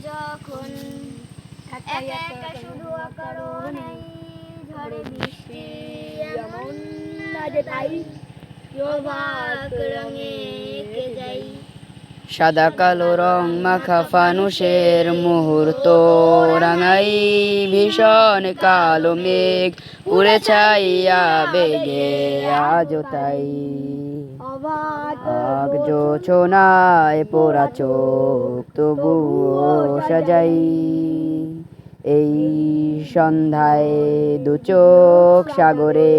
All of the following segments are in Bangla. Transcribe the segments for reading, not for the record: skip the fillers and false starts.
যখন একা একা শুধু কারো নেই ঝড়ে বৃষ্টি এমন না যে তাই প্রভাত রঙে এঁকে যাই সাদা কালো রং মাখা ফানুষের মুহূর্ত রাঙাই ভীষণ কালো মেঘ উড়ে ছাইয়া বেগে আজও তাই আগ জোছনায় পোড়া চোখ তবুও সাজাই এই সন্ধ্যায় দু চোখ সাগরে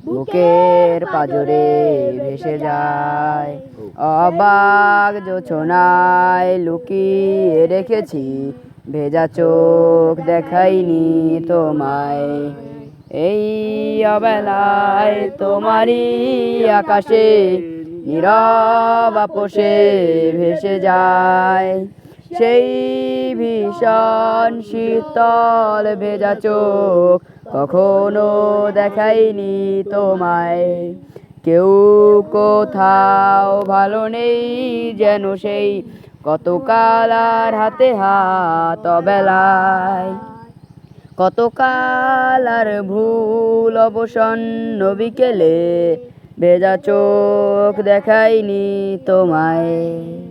বুকের পাজরে ভেসে যায় অবাক জোছনায় লুকিয়ে রেখেছি ভেজা চোখ দেখাইনি তোমায় এই অবেলায় তোমারই আকাশে নীরব আপোষে ভেসে যায় সেই ভীষণ শীতল ভেজা চোখ কখনো দেখাইনি তোমায় কেউ কোথাও ভালো নেই যেন সেই কতকাল আর হাতে হাত অবেলায় কতকাল আর ভুল অবসন্ন বিকেলে ভেজা চোখ দেখাইনি তোমায়।